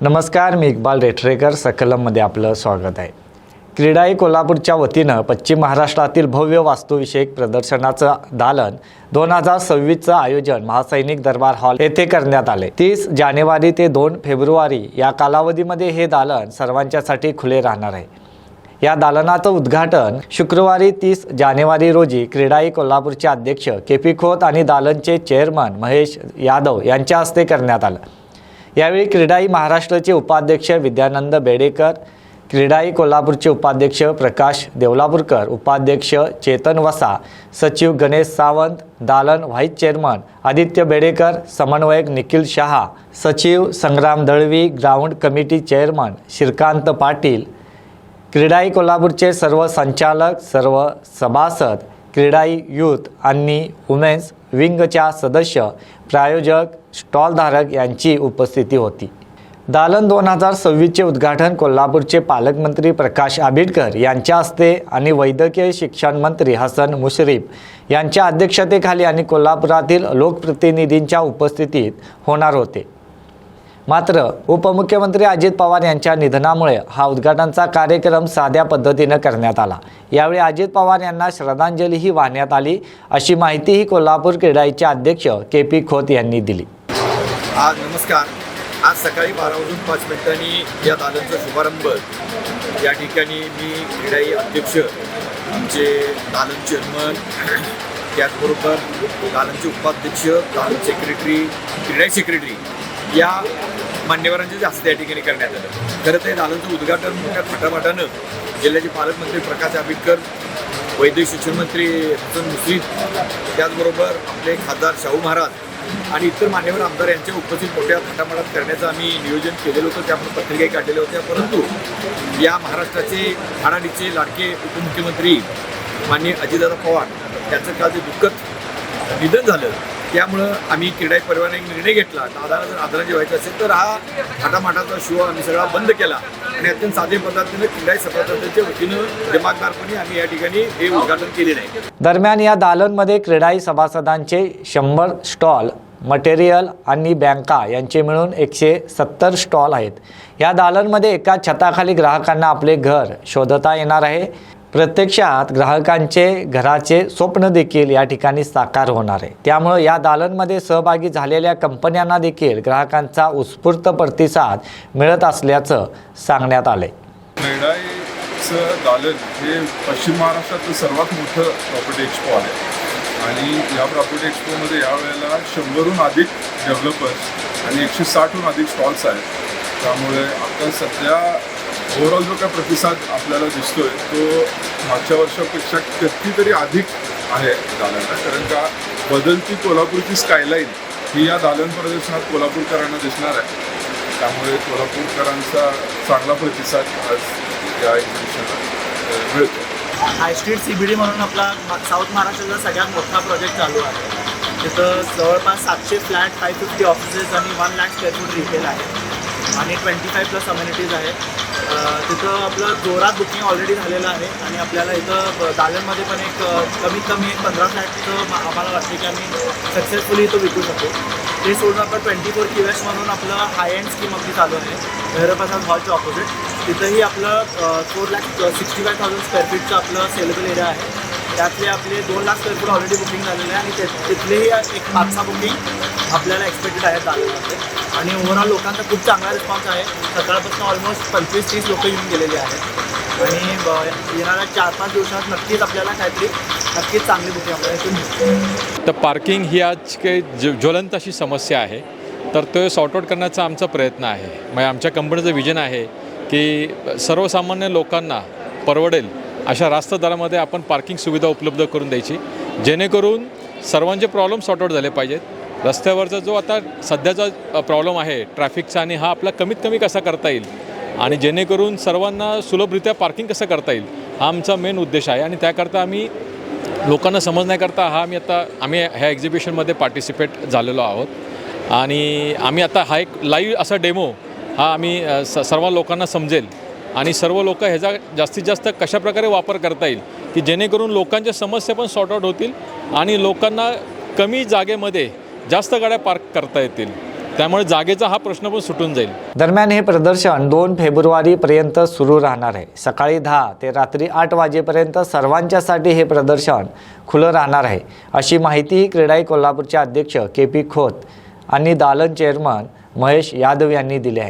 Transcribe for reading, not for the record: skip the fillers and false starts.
नमस्कार, मी इक्बाल रेठरेकर. सकलममध्ये आपलं स्वागत आहे. क्रीडाई कोल्हापूरच्या वतीनं पश्चिम महाराष्ट्रातील भव्य वास्तुविषयक प्रदर्शनाचं दालन 2026चं आयोजन महासैनिक दरबार हॉल येथे करण्यात आले. 30 जानेवारी ते 2 फेब्रुवारी या कालावधीमध्ये हे दालन सर्वांच्यासाठी खुले राहणार आहे. या दालनाचं उद्घाटन शुक्रवारी 30 जानेवारी रोजी क्रीडाई कोल्हापूरचे अध्यक्ष के.पी. खोत आणि दालनचे चेअरमन महेश यादव यांच्या हस्ते करण्यात आलं. यावेळी क्रीडाई महाराष्ट्राचे उपाध्यक्ष विद्यानंद बेडेकर, क्रीडाई कोल्हापूरचे उपाध्यक्ष प्रकाश देवलापूरकर, उपाध्यक्ष चेतन वसा, सचिव गणेश सावंत, दालन व्हाईस चेअरमन आदित्य बेडेकर, समन्वयक निखिल शहा, सचिव Sangram Dalvi, ground committee chairman Shrikant Patil, CREDAI कोल्हापूरचे सर्व संचालक, सर्व सभासद, क्रीडाई यूथ आणि वुमेन्स विंगच्या सदस्य, प्रायोजक, स्टॉलधारक यांची उपस्थिती होती. दालन 2026चे उद्घाटन कोल्हापूरचे पालकमंत्री प्रकाश आंबेडकर यांच्या हस्ते आणि वैद्यकीय शिक्षण मंत्री हसन मुश्रीफ यांच्या अध्यक्षतेखाली आणि कोल्हापुरातील लोकप्रतिनिधींच्या उपस्थितीत होणार होते. मात्र उपमुख्यमंत्री अजित पवार यांच्या निधनामुळे हा उद्घाटनाचा कार्यक्रम साध्या पद्धतीनं करण्यात आला. यावेळी अजित पवार यांना श्रद्धांजलीही वाहण्यात आली, अशी माहितीही कोल्हापूर क्रीडाईचे अध्यक्ष के.पी. खोत यांनी दिली. नमस्कार. आज सकाळी 12:05 या दालनचा शुभारंभ या ठिकाणी मी क्रीडाई अध्यक्ष, आमचे दालन चेअरमन, त्याचबरोबर दालनचे उपाध्यक्ष, दालन सेक्रेटरी, क्रीडाई सेक्रेटरी या मान्यवरांच्या हस्ते या ठिकाणी करण्यात आलं. खरं तर दालनचं उद्घाटन मोठ्या थाटामाटानं जिल्ह्याचे पालकमंत्री प्रकाश आंबेडकर, वैद्यकीय शिक्षण मंत्री हसन मुश्रीफ, त्याचबरोबर आपले खासदार शाहू महाराज आणि इतर मान्यवर आमदार यांच्या उपस्थित मोठ्या थाटामाटात करण्याचं आम्ही नियोजन केलेलं होतं. त्यामुळे पत्रिकाही काढलेल्या होत्या. परंतु या महाराष्ट्राचे हाडाडीचे लाडके उपमुख्यमंत्री माननीय अजितदादा पवार यांचं काल जे दुःखद निधन झालं, त्यामुळं आम्ही क्रीडाई परिवाराने एक निर्णय घेतला. दादाला जर आदरांजली व्हायचं असेल तर हा थाटामाटाचा शो आम्ही सगळा बंद केला आणि अत्यंत साधे पद्धतीने क्रीडाई सभासदांच्या वतीनं दिमागदारपणे आम्ही या ठिकाणी हे उद्घाटन केलेलं आहे. दरम्यान या दालनमध्ये क्रीडाई सभासदांचे 100 स्टॉल, मटेरियल आणि बँका यांचे मिळून 170 स्टॉल आहेत. या दालनमध्ये एका छताखाली ग्राहकांना आपले घर शोधता येणार आहे. प्रत्यक्षात ग्राहकांचे घराचे स्वप्न देखील या ठिकाणी साकार होणार आहे. त्यामुळे या दालनमध्ये सहभागी झालेल्या कंपन्यांना देखील ग्राहकांचा उत्स्फूर्त प्रतिसाद मिळत असल्याचं सांगण्यात आले. क्रीडाईचं दालन हे पश्चिम महाराष्ट्रातलं सर्वात मोठं प्रॉपर्टी एक्सपो आहे आणि या प्रॉपर्टी एक्सपोमध्ये यावेळेला 100हून अधिक डेव्हलपर्स आणि 160हून अधिक स्टॉल्स आहेत. त्यामुळे आता सध्या ओव्हरऑल जो काय प्रतिसाद आपल्याला दिसतोय तो मागच्या वर्षापेक्षा कितीतरी अधिक आहे दालनाला. कारण का बदलती कोल्हापूरची स्कायलाईन ही या दालन प्रदर्शनात कोल्हापूरकरांना दिसणार आहे. त्यामुळे कोल्हापूरकरांचा चांगला प्रतिसाद आज या एक्झिबिशनला मिळतो. हाय स्ट्रीट CBD म्हणून आपला साऊथ महाराष्ट्राचा सगळ्यात मोठा प्रोजेक्ट चालू आहे. तिथं जवळपास 700 फ्लॅट, 550 ऑफिसेस आणि 1 लाख स्क्वेअर फूट रिटेल आहे आणि 25+ अम्युनिटीज आहेत. तिथं आपलं जोरात बुकिंग ऑलरेडी झालेलं आहे आणि आपल्याला इथं दालनमध्ये पण एक कमीत कमी 15 फ्लॅटचं आम्हाला वाटतं की आम्ही सक्सेसफुली इथं विकू शकतो. ते सोडून आपण 24 QS म्हणून आपलं हाय एंड स्कीम आपली चालू आहे भैरवप्रसाद हॉलच्या ऑपोजिट. तिथंही आपलं 4,65,000 स्क्वेअर फीटचं आपलं सेलेबल एरिया आहे. त्यातले आपले 2 lakh square foot already booking झालेले आहे आणि तिथलेही एक 5-6 बुकिंग आपल्याला एक्सपेक्टेड आहेत दालनामध्ये. आणि ओव्हरऑल लोकांचा खूप चांगला रिस्पॉन्स आहे. सकाळपासून ऑलमोस्ट 25-30 लोक येऊन गेलेले आहेत आणि येणाऱ्या 4-5 दिवसात नक्कीच आपल्याला नक्कीच चांगली बुकिंग आपल्याला इथून मिळते. तर पार्किंग ही आज काही ज्वलंत अशी समस्या आहे, तर तो सॉर्ट आउट करण्याचा आमचा प्रयत्न आहे. म्हणजे आमच्या कंपनीचं विजन आहे की सर्वसामान्य लोकांना परवडेल अशा रास्त दरामध्ये आपण पार्किंग सुविधा उपलब्ध करून द्यायची, जेणेकरून सर्वांचे प्रॉब्लेम सॉर्ट आउट झाले पाहिजेत. रस्त्यावरचा जो आता सध्याचा प्रॉब्लेम आहे ट्रॅफिकचा, आणि हा आपला कमीत कमी कसा करता येईल आणि जेणेकरून सर्वांना सुलभरित्या पार्किंग कसं करता येईल, हा आमचा मेन उद्देश आहे. आणि त्याकरता आम्ही लोकांना समजण्याकरता आम्ही ह्या एक्झिबिशनमध्ये पार्टिसिपेट झालेलो आहोत आणि आम्ही आता हा एक लाईव्ह असा डेमो हा आम्ही सर्व लोकांना समजेल आणि सर्व लोक ह्याचा जास्तीत जास्त कशाप्रकारे वापर करता येईल की जेणेकरून लोकांच्या समस्या पण सॉर्ट आउट होतील आणि लोकांना कमी जागेमध्ये जास्त गाड्या पार्क करता येतील. त्यामुळे जागेचा हा प्रश्न पण सुटून जाईल. दरम्यान हे प्रदर्शन 2 फेब्रुवारीपर्यंत सुरू राहणार आहे. सकाळी 10 ते रात्री 8 वाजेपर्यंत सर्वांच्यासाठी हे प्रदर्शन खुलं राहणार आहे, अशी माहिती क्रीडाई कोल्हापूरचे अध्यक्ष KP खोत आणि दालन चेअरमन महेश यादव यांनी दिली आहे.